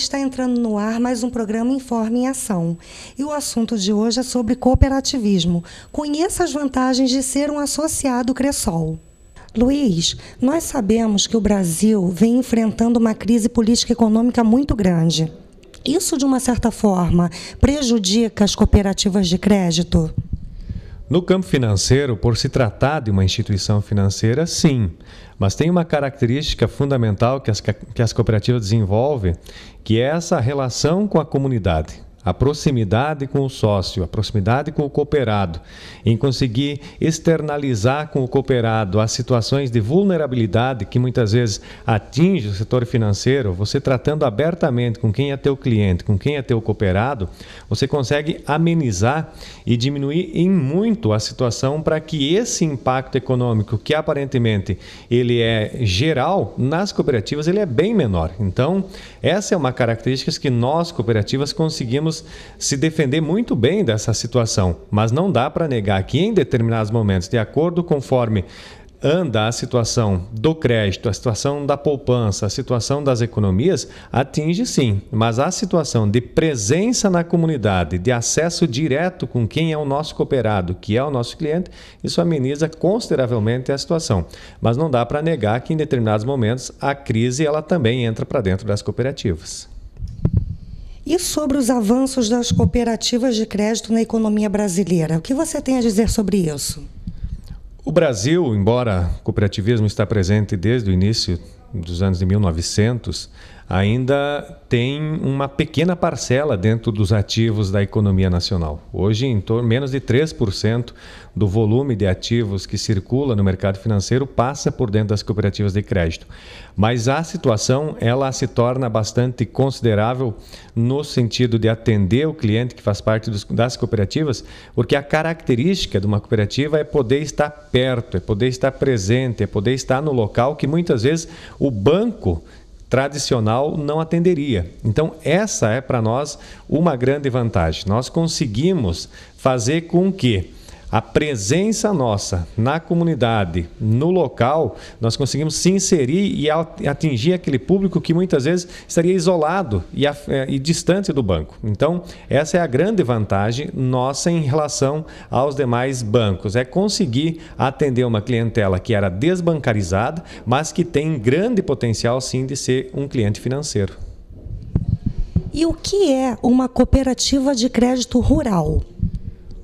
está entrando no ar mais um programa Informe em Ação. E o assunto de hoje é sobre cooperativismo. Conheça as vantagens de ser um associado Cressol. Luiz, nós sabemos que o Brasil vem enfrentando uma crise política e econômica muito grande. Isso, de uma certa forma, prejudica as cooperativas de crédito? No campo financeiro, por se tratar de uma instituição financeira, sim. Mas tem uma característica fundamental que as cooperativas desenvolvem, que é essa relação com a comunidade. A proximidade com o sócio, a proximidade com o cooperado, em conseguir externalizar com o cooperado as situações de vulnerabilidade que muitas vezes atinge o setor financeiro, você tratando abertamente com quem é teu cliente, com quem é teu cooperado, você consegue amenizar e diminuir em muito a situação para que esse impacto econômico, que aparentemente ele é geral, nas cooperativas ele é bem menor. Então, essa é uma característica que nós, cooperativas, conseguimos se defender muito bem dessa situação, mas não dá para negar que em determinados momentos, de acordo conforme anda a situação do crédito, a situação da poupança, a situação das economias, atinge sim, mas a situação de presença na comunidade, de acesso direto com quem é o nosso cooperado, que é o nosso cliente, isso ameniza consideravelmente a situação. Mas não dá para negar que em determinados momentos a crise ela também entra para dentro das cooperativas. E sobre os avanços das cooperativas de crédito na economia brasileira? O que você tem a dizer sobre isso? O Brasil, embora o cooperativismo está presente desde o início dos anos de 1900, ainda tem uma pequena parcela dentro dos ativos da economia nacional. Hoje, menos de 3% do volume de ativos que circula no mercado financeiro passa por dentro das cooperativas de crédito. Mas a situação ela se torna bastante considerável no sentido de atender o cliente que faz parte das cooperativas, porque a característica de uma cooperativa é poder estar perto, é poder estar presente, é poder estar no local que muitas vezes o banco tradicional não atenderia. Então, essa é para nós uma grande vantagem. Nós conseguimos fazer com que a presença nossa na comunidade, no local, nós conseguimos se inserir e atingir aquele público que muitas vezes estaria isolado e distante do banco. Então, essa é a grande vantagem nossa em relação aos demais bancos, é conseguir atender uma clientela que era desbancarizada, mas que tem grande potencial sim de ser um cliente financeiro. E o que é uma cooperativa de crédito rural?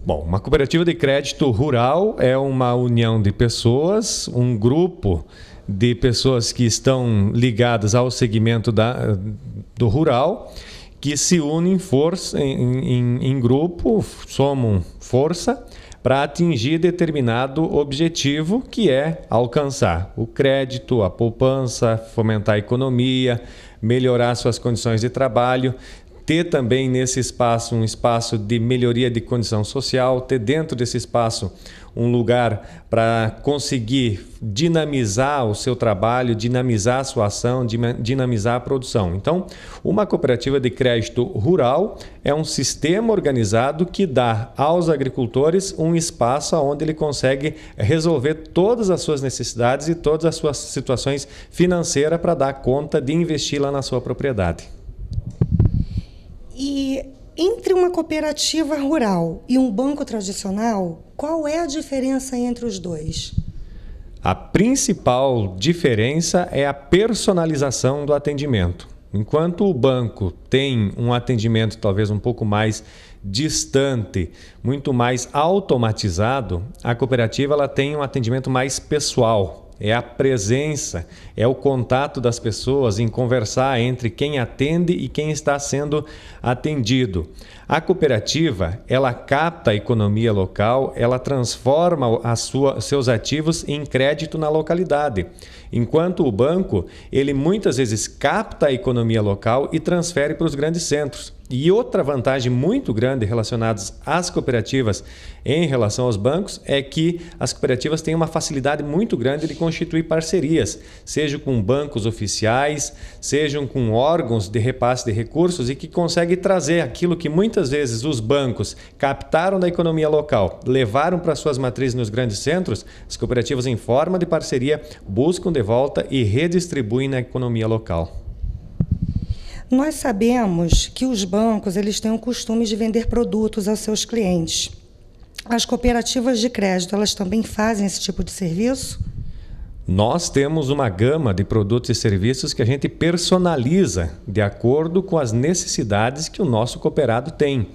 Bom, uma cooperativa de crédito rural é uma união de pessoas, um grupo de pessoas que estão ligadas ao segmento do rural, que se unem em grupo, somam força para atingir determinado objetivo, que é alcançar o crédito, a poupança, fomentar a economia, melhorar suas condições de trabalho, ter também nesse espaço um espaço de melhoria de condição social, ter dentro desse espaço um lugar para conseguir dinamizar o seu trabalho, dinamizar a sua ação, dinamizar a produção. Então, uma cooperativa de crédito rural é um sistema organizado que dá aos agricultores um espaço onde ele consegue resolver todas as suas necessidades e todas as suas situações financeiras para dar conta de investir lá na sua propriedade. E entre uma cooperativa rural e um banco tradicional, qual é a diferença entre os dois? A principal diferença é a personalização do atendimento. Enquanto o banco tem um atendimento talvez um pouco mais distante, muito mais automatizado, a cooperativa ela tem um atendimento mais pessoal. É a presença, é o contato das pessoas em conversar entre quem atende e quem está sendo atendido. A cooperativa, ela capta a economia local, ela transforma seus ativos em crédito na localidade. Enquanto o banco, ele muitas vezes capta a economia local e transfere para os grandes centros. E outra vantagem muito grande relacionada às cooperativas em relação aos bancos é que as cooperativas têm uma facilidade muito grande de constituir parcerias, seja com bancos oficiais, sejam com órgãos de repasse de recursos e que conseguem trazer aquilo que muitas vezes os bancos captaram da economia local, levaram para suas matrizes nos grandes centros, as cooperativas em forma de parceria buscam de volta e redistribuem na economia local. Nós sabemos que os bancos eles têm o costume de vender produtos aos seus clientes. As cooperativas de crédito, elas também fazem esse tipo de serviço? Nós temos uma gama de produtos e serviços que a gente personaliza de acordo com as necessidades que o nosso cooperado tem.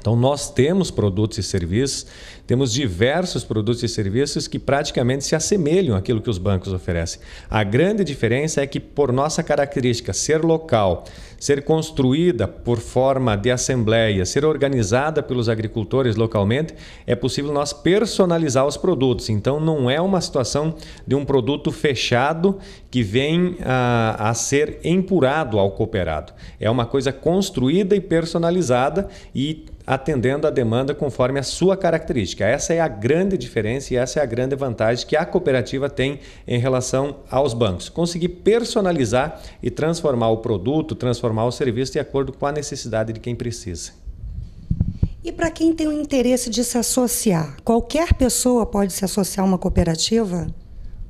Então, nós temos produtos e serviços, temos diversos produtos e serviços que praticamente se assemelham àquilo que os bancos oferecem. A grande diferença é que, por nossa característica ser local, ser construída por forma de assembleia, ser organizada pelos agricultores localmente, é possível nós personalizar os produtos. Então, não é uma situação de um produto fechado que vem a ser empurrado ao cooperado. É uma coisa construída e personalizada e atendendo a demanda conforme a sua característica. Essa é a grande diferença e essa é a grande vantagem que a cooperativa tem em relação aos bancos. Conseguir personalizar e transformar o produto, transformar o serviço de acordo com a necessidade de quem precisa. E para quem tem o interesse de se associar, qualquer pessoa pode se associar a uma cooperativa?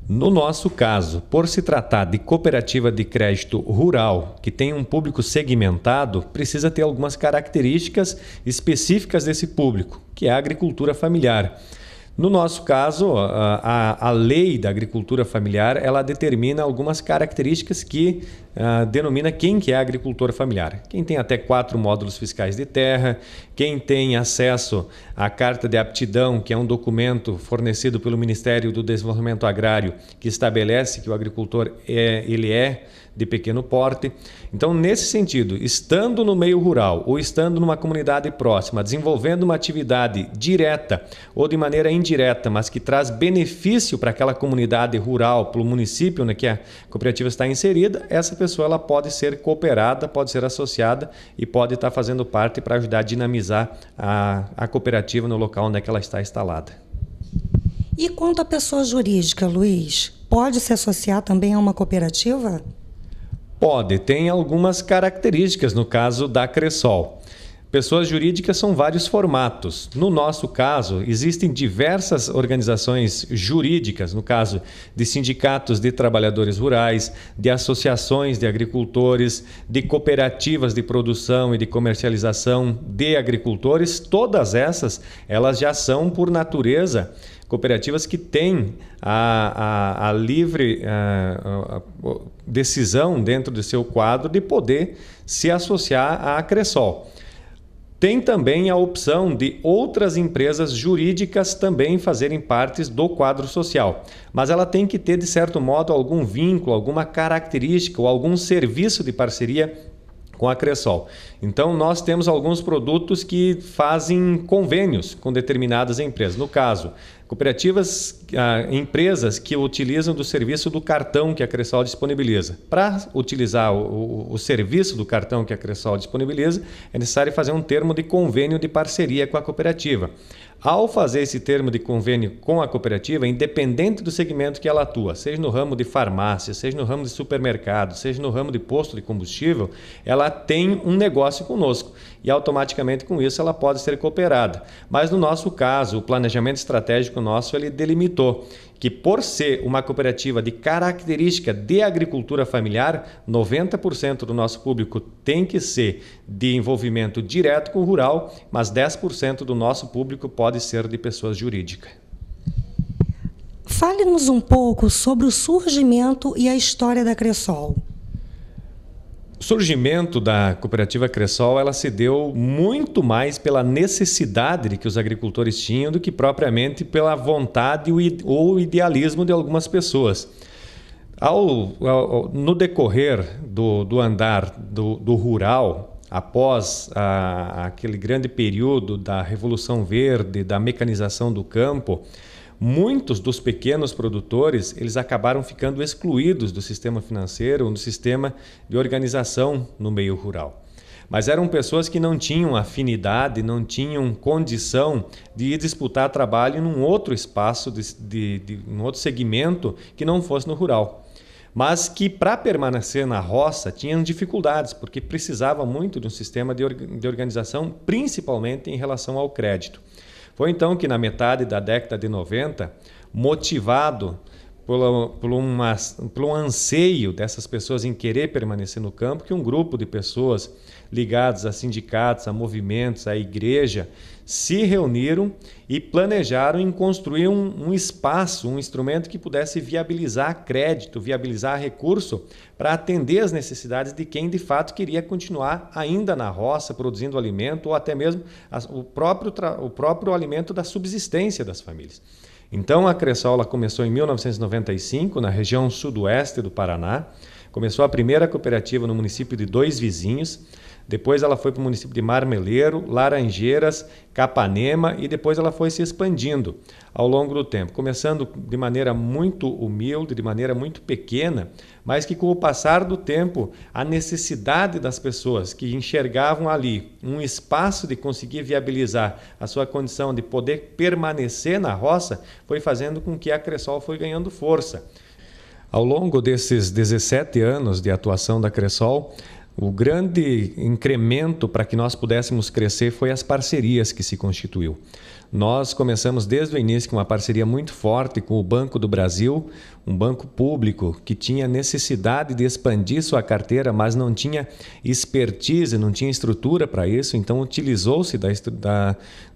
No nosso caso, por se tratar de cooperativa de crédito rural, que tem um público segmentado, precisa ter algumas características específicas desse público, que é a agricultura familiar. No nosso caso, a lei da agricultura familiar, ela determina algumas características que denomina quem que é agricultor familiar. Quem tem até 4 módulos fiscais de terra, quem tem acesso à carta de aptidão, que é um documento fornecido pelo Ministério do Desenvolvimento Agrário, que estabelece que o agricultor ele é de pequeno porte. Então, nesse sentido, estando no meio rural ou estando numa comunidade próxima, desenvolvendo uma atividade direta ou de maneira indireta, mas que traz benefício para aquela comunidade rural, para o município onde a cooperativa está inserida, essa pessoa ela pode ser cooperada, pode ser associada e pode estar fazendo parte para ajudar a dinamizar a cooperativa no local onde ela está instalada. E quanto à pessoa jurídica, Luiz, pode se associar também a uma cooperativa? Pode, tem algumas características no caso da Cressol. Pessoas jurídicas são vários formatos. No nosso caso, existem diversas organizações jurídicas, no caso de sindicatos de trabalhadores rurais, de associações de agricultores, de cooperativas de produção e de comercialização de agricultores. Todas essas, elas já são, por natureza, cooperativas que têm a livre decisão dentro do seu quadro de poder se associar à Cressol. Tem também a opção de outras empresas jurídicas também fazerem parte do quadro social, mas ela tem que ter, de certo modo, algum vínculo, alguma característica ou algum serviço de parceria com a Cressol. Então, nós temos alguns produtos que fazem convênios com determinadas empresas. No caso, cooperativas, empresas que utilizam do serviço do cartão que a Cressol disponibiliza. Para utilizar o serviço do cartão que a Cressol disponibiliza, é necessário fazer um termo de convênio de parceria com a cooperativa. Ao fazer esse termo de convênio com a cooperativa, independente do segmento que ela atua, seja no ramo de farmácia, seja no ramo de supermercado, seja no ramo de posto de combustível, ela tem um negócio conosco e automaticamente com isso ela pode ser cooperada. Mas no nosso caso, o planejamento estratégico nosso, ele delimitou que por ser uma cooperativa de característica de agricultura familiar, 90% do nosso público tem que ser de envolvimento direto com o rural, mas 10% do nosso público pode ser de pessoas jurídicas. Fale-nos um pouco sobre o surgimento e a história da Cressol. O surgimento da cooperativa Cressol, ela se deu muito mais pela necessidade que os agricultores tinham do que propriamente pela vontade ou idealismo de algumas pessoas. No decorrer do andar do rural, após aquele grande período da Revolução Verde, da mecanização do campo, muitos dos pequenos produtores eles acabaram ficando excluídos do sistema financeiro, do sistema de organização no meio rural. Mas eram pessoas que não tinham afinidade, não tinham condição de ir disputar trabalho num outro espaço, num outro segmento que não fosse no rural. Mas que para permanecer na roça tinham dificuldades, porque precisava muito de um sistema de organização, principalmente em relação ao crédito. Foi então que na metade da década de 90, motivado pelo anseio dessas pessoas em querer permanecer no campo, que um grupo de pessoas ligadas a sindicatos, a movimentos, à igreja, se reuniram e planejaram em construir um espaço, um instrumento que pudesse viabilizar crédito, viabilizar recurso para atender as necessidades de quem de fato queria continuar ainda na roça, produzindo alimento ou até mesmo o próprio alimento da subsistência das famílias. Então a Cressol começou em 1995, na região sudoeste do Paraná. Começou a primeira cooperativa no município de Dois Vizinhos. Depois ela foi para o município de Marmeleiro, Laranjeiras, Capanema e depois ela foi se expandindo ao longo do tempo. Começando de maneira muito humilde, de maneira muito pequena, mas que com o passar do tempo, a necessidade das pessoas que enxergavam ali um espaço de conseguir viabilizar a sua condição de poder permanecer na roça, foi fazendo com que a Cressol foi ganhando força. Ao longo desses 17 anos de atuação da Cressol, o grande incremento para que nós pudéssemos crescer foi as parcerias que se constituiu. Nós começamos desde o início com uma parceria muito forte com o Banco do Brasil, um banco público que tinha necessidade de expandir sua carteira, mas não tinha expertise, não tinha estrutura para isso, então utilizou-se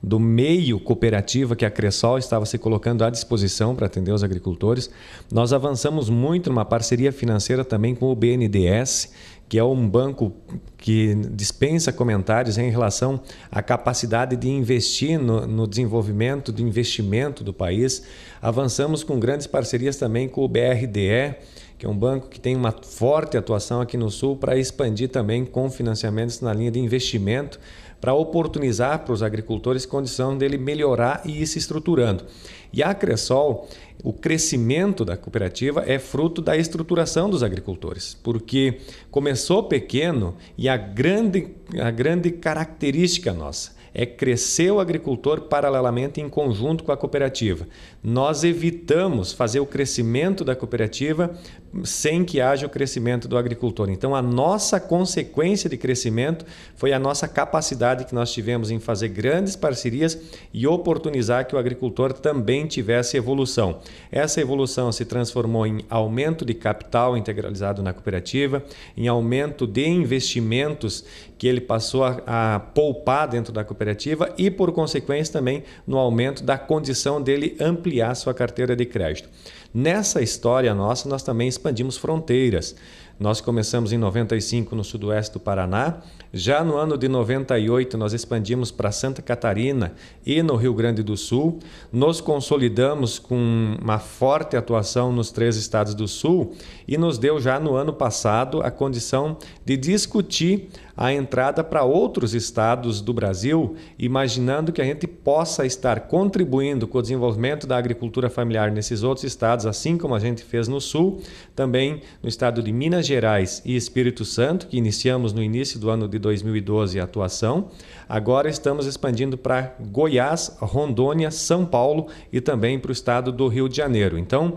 do meio cooperativo que a Cressol estava se colocando à disposição para atender os agricultores. Nós avançamos muito numa parceria financeira também com o BNDES, que é um banco que dispensa comentários em relação à capacidade de investir no desenvolvimento, do investimento do país. Avançamos com grandes parcerias também com o BRDE, que é um banco que tem uma forte atuação aqui no Sul para expandir também com financiamentos na linha de investimento, para oportunizar para os agricultores condição dele melhorar e ir se estruturando. E a Cressol, o crescimento da cooperativa é fruto da estruturação dos agricultores, porque começou pequeno e a grande característica nossa é crescer o agricultor paralelamente em conjunto com a cooperativa. Nós evitamos fazer o crescimento da cooperativa sem que haja o crescimento do agricultor. Então, a nossa consequência de crescimento foi a nossa capacidade que nós tivemos em fazer grandes parcerias e oportunizar que o agricultor também tivesse evolução. Essa evolução se transformou em aumento de capital integralizado na cooperativa, em aumento de investimentos que ele passou a poupar dentro da cooperativa e, por consequência, também no aumento da condição dele ampliar sua carteira de crédito. Nessa história nossa, nós também expandimos fronteiras. Nós começamos em 95 no sudoeste do Paraná. Já no ano de 98 nós expandimos para Santa Catarina e no Rio Grande do Sul. Nos consolidamos com uma forte atuação nos 3 estados do Sul e nos deu já no ano passado a condição de discutir a entrada para outros estados do Brasil, imaginando que a gente possa estar contribuindo com o desenvolvimento da agricultura familiar nesses outros estados, assim como a gente fez no Sul, também no estado de Minas Gerais e Espírito Santo, que iniciamos no início do ano de 2012 a atuação. Agora estamos expandindo para Goiás, Rondônia, São Paulo e também para o estado do Rio de Janeiro. Então,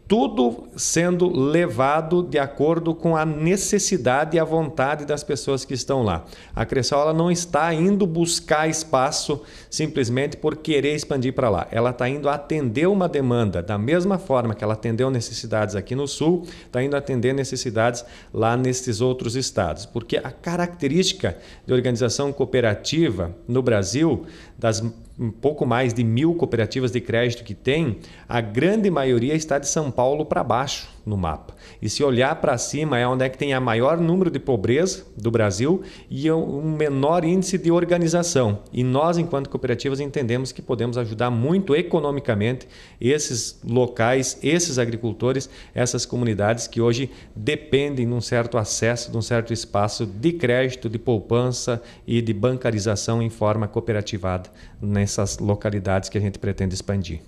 tudo sendo levado de acordo com a necessidade e a vontade das pessoas que estão lá. A Cressol ela não está indo buscar espaço simplesmente por querer expandir para lá. Ela está indo atender uma demanda da mesma forma que ela atendeu necessidades aqui no Sul, está indo atender necessidades lá nesses outros estados. Porque a característica de organização cooperativa no Brasil, das um pouco mais de 1.000 cooperativas de crédito que tem, a grande maioria está de São Paulo para baixo no mapa. E se olhar para cima é onde é que tem a maior número de pobreza do Brasil e um menor índice de organização. E nós, enquanto cooperativas, entendemos que podemos ajudar muito economicamente esses locais, esses agricultores, essas comunidades que hoje dependem de um certo acesso, de um certo espaço de crédito, de poupança e de bancarização em forma cooperativada nessas localidades que a gente pretende expandir.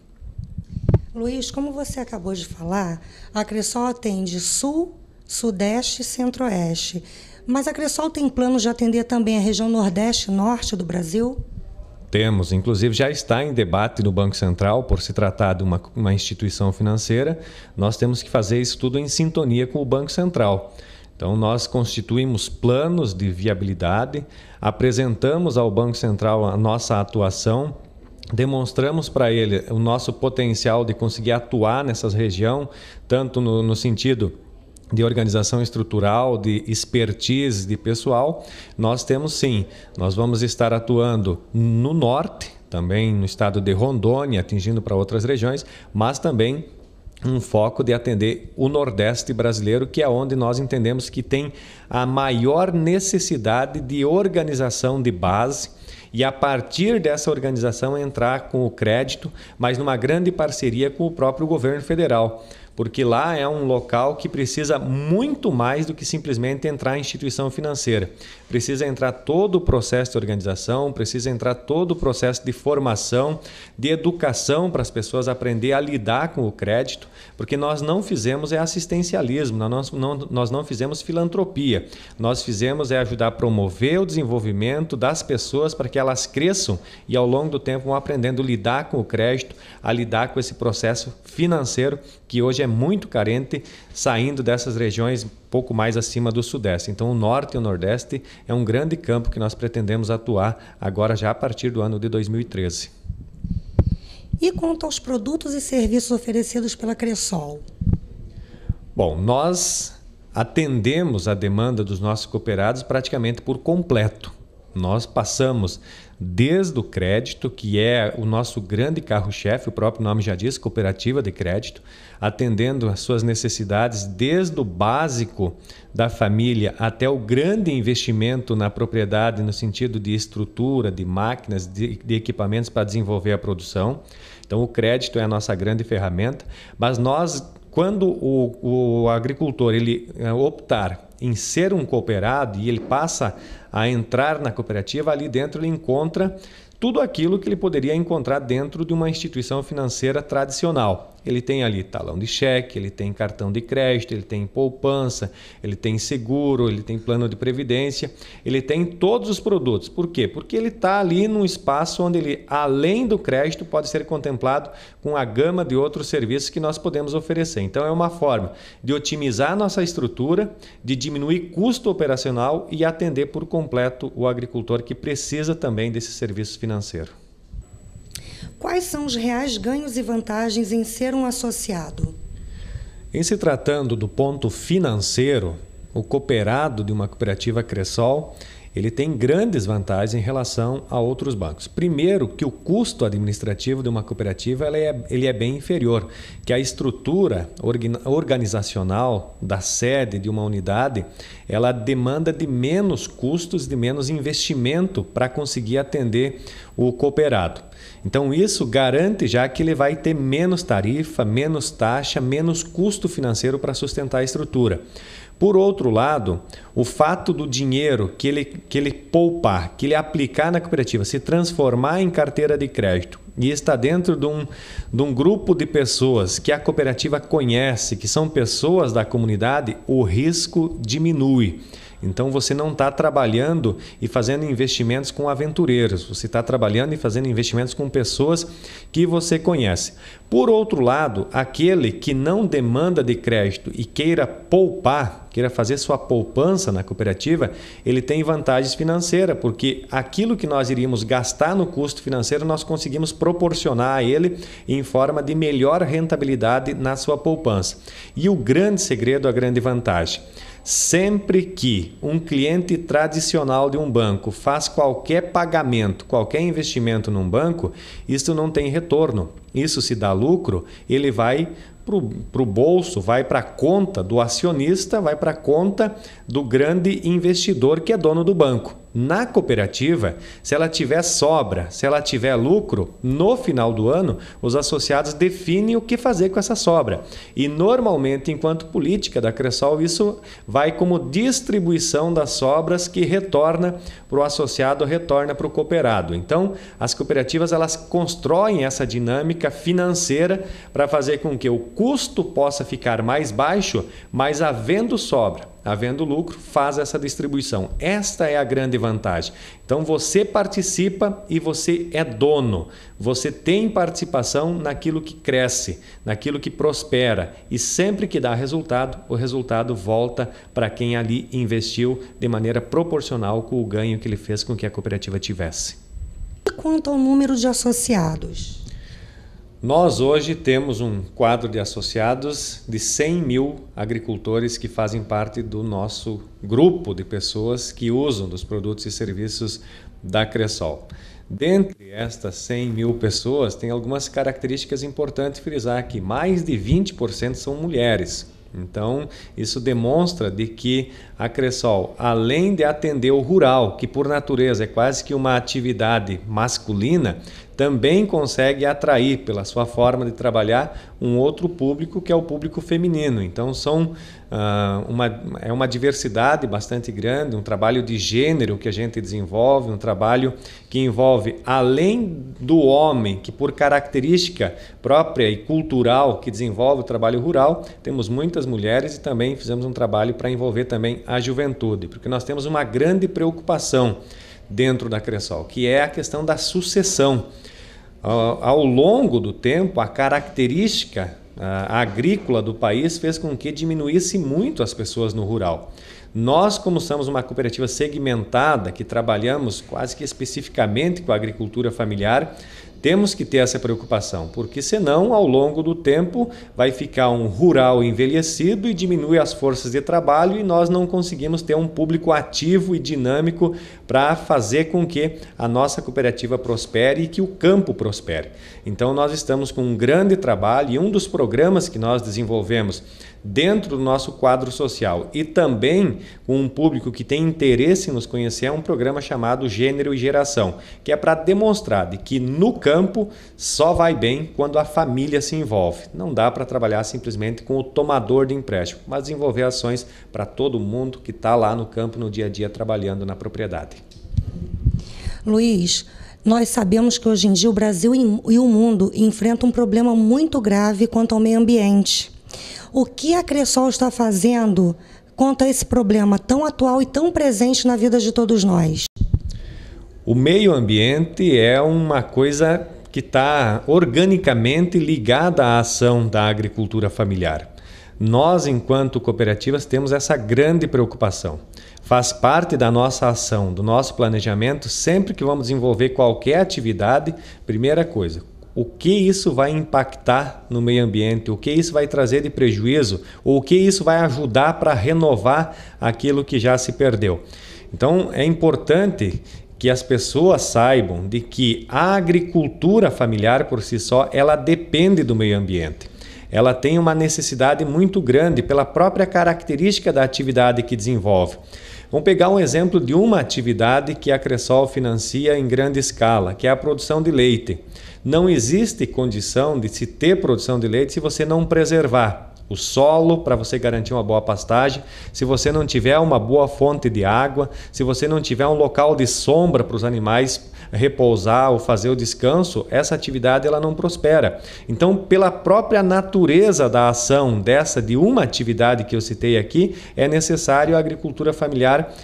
Luiz, como você acabou de falar, a Cressol atende Sul, Sudeste e Centro-Oeste. Mas a Cressol tem planos de atender também a região Nordeste e Norte do Brasil? Temos, inclusive já está em debate no Banco Central, por se tratar de uma instituição financeira, nós temos que fazer isso tudo em sintonia com o Banco Central. Então, nós constituímos planos de viabilidade, apresentamos ao Banco Central a nossa atuação demonstramos para ele o nosso potencial de conseguir atuar nessas regiões, tanto no sentido de organização estrutural, de expertise de pessoal, nós temos sim. Nós vamos estar atuando no norte, também no estado de Rondônia, atingindo para outras regiões, mas também um foco de atender o Nordeste brasileiro, que é onde nós entendemos que tem a maior necessidade de organização de base e, a partir dessa organização, entrar com o crédito, mas numa grande parceria com o próprio governo federal. Porque lá é um local que precisa muito mais do que simplesmente entrar em instituição financeira. Precisa entrar todo o processo de organização, precisa entrar todo o processo de formação, de educação para as pessoas aprender a lidar com o crédito, porque nós não fizemos assistencialismo, nós não fizemos filantropia. Nós fizemos ajudar a promover o desenvolvimento das pessoas para que elas cresçam e ao longo do tempo vão aprendendo a lidar com o crédito, a lidar com esse processo financeiro que hoje é muito carente, saindo dessas regiões pouco mais acima do Sudeste. Então, o Norte e o Nordeste é um grande campo que nós pretendemos atuar agora já a partir do ano de 2013. E quanto aos produtos e serviços oferecidos pela Cressol? Bom, nós atendemos a demanda dos nossos cooperados praticamente por completo. Nós passamos desde o crédito, que é o nosso grande carro-chefe, o próprio nome já diz, cooperativa de crédito, atendendo às suas necessidades desde o básico da família até o grande investimento na propriedade no sentido de estrutura, de máquinas, de equipamentos para desenvolver a produção. Então o crédito é a nossa grande ferramenta, mas nós, quando o agricultor ele optar em ser um cooperado e ele passa a entrar na cooperativa, ali dentro ele encontra tudo aquilo que ele poderia encontrar dentro de uma instituição financeira tradicional. Ele tem ali talão de cheque, ele tem cartão de crédito, ele tem poupança, ele tem seguro, ele tem plano de previdência, ele tem todos os produtos. Por quê? Porque ele está ali num espaço onde ele, além do crédito, pode ser contemplado com a gama de outros serviços que nós podemos oferecer. Então é uma forma de otimizar a nossa estrutura, de diminuir custo operacional e atender por completo o agricultor que precisa também desse serviço financeiro. Quais são os reais ganhos e vantagens em ser um associado? Em se tratando do ponto financeiro, o cooperado de uma cooperativa Cressol, ele tem grandes vantagens em relação a outros bancos. Primeiro, que o custo administrativo de uma cooperativa ele é bem inferior, que a estrutura organizacional da sede de uma unidade, ela demanda de menos custos, de menos investimento para conseguir atender o cooperado. Então isso garante já que ele vai ter menos tarifa, menos taxa, menos custo financeiro para sustentar a estrutura. Por outro lado, o fato do dinheiro que ele poupar, que ele aplicar na cooperativa, se transformar em carteira de crédito e está dentro de um grupo de pessoas que a cooperativa conhece, que são pessoas da comunidade, o risco diminui. Então você não está trabalhando e fazendo investimentos com aventureiros, você está trabalhando e fazendo investimentos com pessoas que você conhece. Por outro lado, aquele que não demanda de crédito e queira poupar, queira fazer sua poupança na cooperativa, ele tem vantagens financeiras, porque aquilo que nós iríamos gastar no custo financeiro, nós conseguimos proporcionar a ele em forma de melhor rentabilidade na sua poupança. E o grande segredo, a grande vantagem: sempre que um cliente tradicional de um banco faz qualquer pagamento, qualquer investimento num banco, isso não tem retorno. Isso se dá lucro, ele vai para o bolso, vai para a conta do acionista, vai para a conta do grande investidor que é dono do banco. Na cooperativa, se ela tiver sobra, se ela tiver lucro, no final do ano, os associados definem o que fazer com essa sobra. E normalmente, enquanto política da Cressol, isso vai como distribuição das sobras que retorna para o associado, retorna para o cooperado. Então, as cooperativas elas constroem essa dinâmica financeira para fazer com que o custo possa ficar mais baixo, mas havendo sobra, havendo lucro, faz essa distribuição. Esta é a grande vantagem. Então você participa e você é dono. Você tem participação naquilo que cresce, naquilo que prospera. E sempre que dá resultado, o resultado volta para quem ali investiu de maneira proporcional com o ganho que ele fez com que a cooperativa tivesse. E quanto ao número de associados? Nós hoje temos um quadro de associados de 100 mil agricultores que fazem parte do nosso grupo de pessoas que usam dos produtos e serviços da Cressol. Dentre estas 100 mil pessoas, tem algumas características importantes frisar aqui. Mais de 20% são mulheres. Então, isso demonstra de que a Cressol, além de atender o rural, que por natureza é quase que uma atividade masculina, também consegue atrair, pela sua forma de trabalhar, um outro público que é o público feminino. Então, é uma diversidade bastante grande, um trabalho de gênero que a gente desenvolve, um trabalho que envolve, além do homem, que por característica própria e cultural que desenvolve o trabalho rural, temos muitas mulheres e também fizemos um trabalho para envolver também a juventude, porque nós temos uma grande preocupação dentro da Cressol, que é a questão da sucessão. Ao longo do tempo, a característica agrícola do país fez com que diminuísse muito as pessoas no rural. Nós, como somos uma cooperativa segmentada, que trabalhamos quase que especificamente com a agricultura familiar, temos que ter essa preocupação, porque senão, ao longo do tempo, vai ficar um rural envelhecido e diminui as forças de trabalho e nós não conseguimos ter um público ativo e dinâmico para fazer com que a nossa cooperativa prospere e que o campo prospere. Então, nós estamos com um grande trabalho e um dos programas que nós desenvolvemos dentro do nosso quadro social e também com um público que tem interesse em nos conhecer, é um programa chamado Gênero e Geração, que é para demonstrar de que no campo só vai bem quando a família se envolve. Não dá para trabalhar simplesmente com o tomador de empréstimo, mas desenvolver ações para todo mundo que está lá no campo, no dia a dia, trabalhando na propriedade. Luiz, nós sabemos que hoje em dia o Brasil e o mundo enfrentam um problema muito grave quanto ao meio ambiente. O que a Cressol está fazendo quanto a esse problema tão atual e tão presente na vida de todos nós? O meio ambiente é uma coisa que está organicamente ligada à ação da agricultura familiar. Nós, enquanto cooperativas, temos essa grande preocupação. Faz parte da nossa ação, do nosso planejamento, sempre que vamos desenvolver qualquer atividade, primeira coisa, o que isso vai impactar no meio ambiente, o que isso vai trazer de prejuízo, ou o que isso vai ajudar para renovar aquilo que já se perdeu. Então, é importante que as pessoas saibam de que a agricultura familiar por si só, ela depende do meio ambiente. Ela tem uma necessidade muito grande pela própria característica da atividade que desenvolve. Vamos pegar um exemplo de uma atividade que a Cressol financia em grande escala, que é a produção de leite. Não existe condição de se ter produção de leite se você não preservar o solo para você garantir uma boa pastagem, se você não tiver uma boa fonte de água, se você não tiver um local de sombra para os animais repousar ou fazer o descanso, essa atividade ela não prospera. Então, pela própria natureza da ação de uma atividade que eu citei aqui, é necessário a agricultura familiar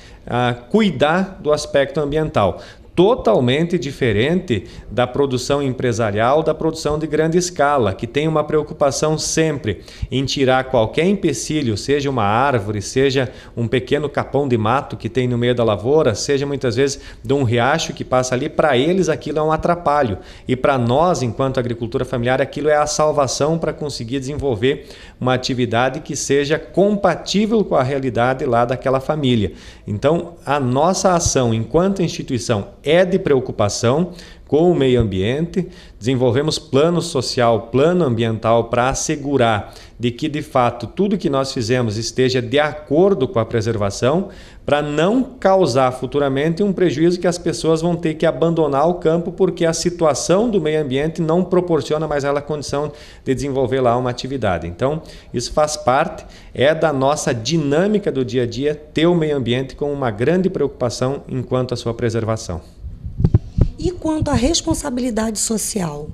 cuidar do aspecto ambiental. Totalmente diferente da produção empresarial, da produção de grande escala, que tem uma preocupação sempre em tirar qualquer empecilho, seja uma árvore, seja um pequeno capão de mato que tem no meio da lavoura, seja muitas vezes de um riacho que passa ali, para eles aquilo é um atrapalho. E para nós, enquanto agricultura familiar, aquilo é a salvação para conseguir desenvolver uma atividade que seja compatível com a realidade lá daquela família. Então, a nossa ação enquanto instituição é de preocupação com o meio ambiente, desenvolvemos plano social, plano ambiental para assegurar de que, de fato, tudo que nós fizemos esteja de acordo com a preservação, para não causar futuramente um prejuízo que as pessoas vão ter que abandonar o campo porque a situação do meio ambiente não proporciona mais ela a condição de desenvolver lá uma atividade. Então, isso faz parte, é da nossa dinâmica do dia a dia, ter o meio ambiente com uma grande preocupação enquanto a sua preservação. E quanto à responsabilidade social?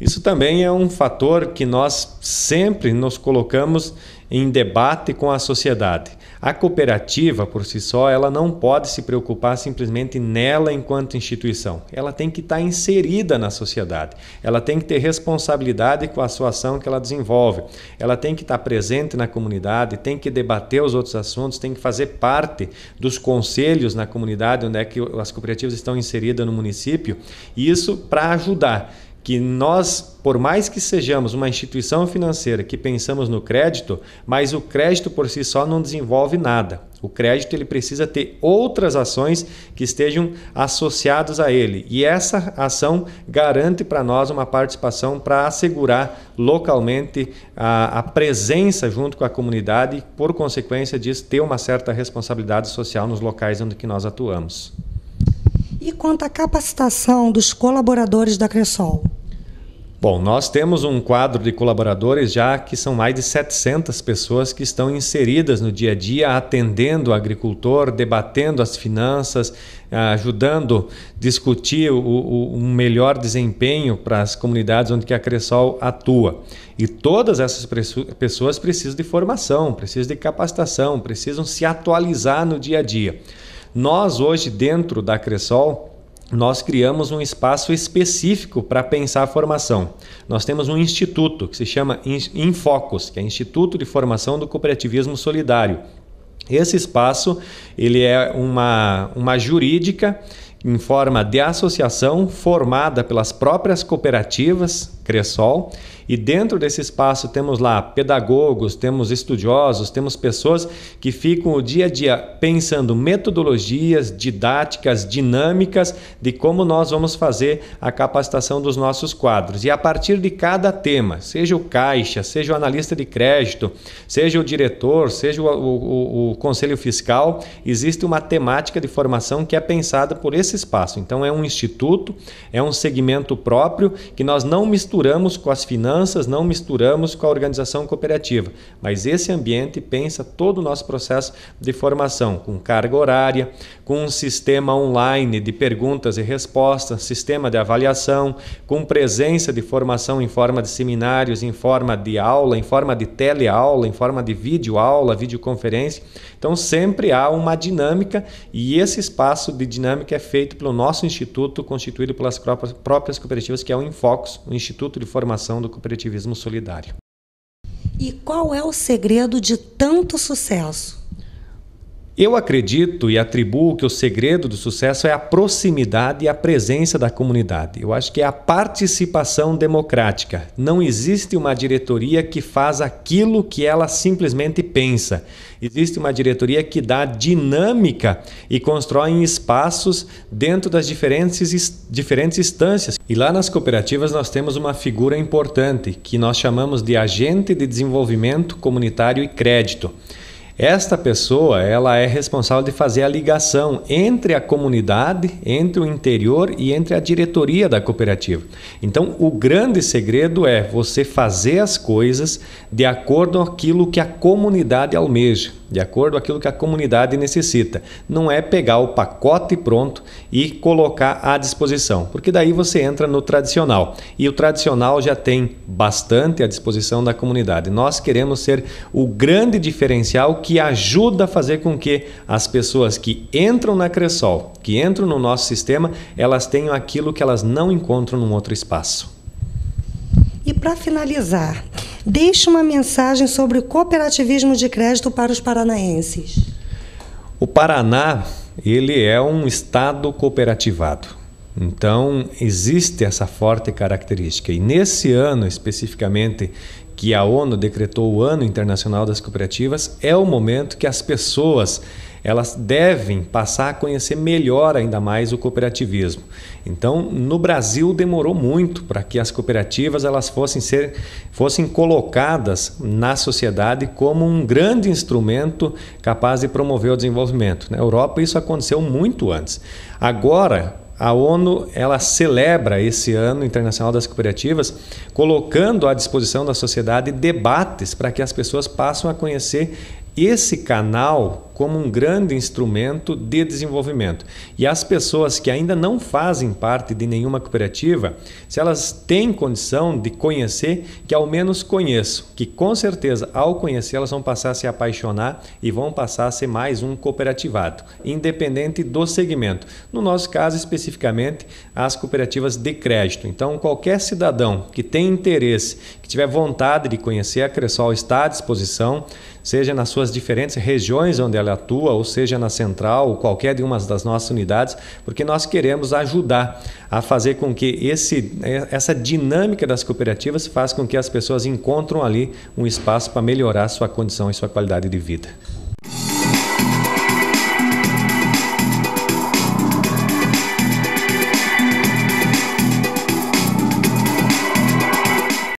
Isso também é um fator que nós sempre nos colocamos em debate com a sociedade. A cooperativa, por si só, ela não pode se preocupar simplesmente nela enquanto instituição. Ela tem que estar inserida na sociedade. Ela tem que ter responsabilidade com a sua ação que ela desenvolve. Ela tem que estar presente na comunidade, tem que debater os outros assuntos, tem que fazer parte dos conselhos na comunidade onde é que as cooperativas estão inseridas no município. E isso para ajudar que nós, por mais que sejamos uma instituição financeira que pensamos no crédito, mas o crédito por si só não desenvolve nada. O crédito ele precisa ter outras ações que estejam associadas a ele. E essa ação garante para nós uma participação para assegurar localmente a presença junto com a comunidade e, por consequência disso, ter uma certa responsabilidade social nos locais onde que nós atuamos. E quanto à capacitação dos colaboradores da Cressol? Bom, nós temos um quadro de colaboradores já que são mais de 700 pessoas que estão inseridas no dia a dia, atendendo o agricultor, debatendo as finanças, ajudando a discutir um melhor desempenho para as comunidades onde que a Cressol atua. E todas essas pessoas precisam de formação, precisam de capacitação, precisam se atualizar no dia a dia. Nós hoje, dentro da Cressol, nós criamos um espaço específico para pensar a formação. Nós temos um instituto que se chama Infocus, que é Instituto de Formação do Cooperativismo Solidário. Esse espaço ele é uma jurídica em forma de associação formada pelas próprias cooperativas Cressol, e dentro desse espaço temos lá pedagogos, temos estudiosos, temos pessoas que ficam o dia a dia pensando metodologias, didáticas, dinâmicas de como nós vamos fazer a capacitação dos nossos quadros. E a partir de cada tema, seja o caixa, seja o analista de crédito, seja o diretor, seja o conselho fiscal, existe uma temática de formação que é pensada por esse espaço. Então é um instituto, é um segmento próprio que nós não misturamos com as finanças, não misturamos com a organização cooperativa, mas esse ambiente pensa todo o nosso processo de formação, com carga horária, com um sistema online de perguntas e respostas, sistema de avaliação, com presença de formação em forma de seminários, em forma de aula, em forma de teleaula, em forma de videoaula, videoconferência. Então sempre há uma dinâmica, e esse espaço de dinâmica é feito pelo nosso instituto, constituído pelas próprias cooperativas, que é o Infocus, o Instituto de Formação do Cooperativismo Solidário. E qual é o segredo de tanto sucesso? Eu acredito e atribuo que o segredo do sucesso é a proximidade e a presença da comunidade. Eu acho que é a participação democrática. Não existe uma diretoria que faz aquilo que ela simplesmente pensa. Existe uma diretoria que dá dinâmica e constrói espaços dentro das diferentes instâncias. E lá nas cooperativas nós temos uma figura importante que nós chamamos de agente de desenvolvimento comunitário e crédito. Esta pessoa ela é responsável de fazer a ligação entre a comunidade, entre o interior e entre a diretoria da cooperativa. Então, o grande segredo é você fazer as coisas de acordo com aquilo que a comunidade almeja, de acordo com aquilo que a comunidade necessita. Não é pegar o pacote pronto e colocar à disposição, porque daí você entra no tradicional. E o tradicional já tem bastante à disposição da comunidade. Nós queremos ser o grande diferencial que ajuda a fazer com que as pessoas que entram na Cressol, que entram no nosso sistema, elas tenham aquilo que elas não encontram num outro espaço. E para finalizar, deixe uma mensagem sobre o cooperativismo de crédito para os paranaenses. O Paraná, ele é um estado cooperativado. Então, existe essa forte característica. E nesse ano, especificamente, que a ONU decretou o Ano Internacional das Cooperativas, é o momento que as pessoas elas devem passar a conhecer melhor ainda mais o cooperativismo. Então, no Brasil demorou muito para que as cooperativas elas fossem colocadas na sociedade como um grande instrumento capaz de promover o desenvolvimento. Na Europa isso aconteceu muito antes. Agora, a ONU ela celebra esse Ano Internacional das Cooperativas, colocando à disposição da sociedade debates para que as pessoas passem a conhecer esse canal como um grande instrumento de desenvolvimento. E as pessoas que ainda não fazem parte de nenhuma cooperativa, se elas têm condição de conhecer, que ao menos conheçam, que com certeza ao conhecer elas vão passar a se apaixonar e vão passar a ser mais um cooperativado, independente do segmento. No nosso caso especificamente, as cooperativas de crédito. Então qualquer cidadão que tem interesse, que tiver vontade de conhecer a Cressol está à disposição, seja nas suas diferentes regiões onde ela atua, ou seja na central, ou qualquer de uma das nossas unidades, porque nós queremos ajudar a fazer com que essa dinâmica das cooperativas faça com que as pessoas encontrem ali um espaço para melhorar sua condição e sua qualidade de vida.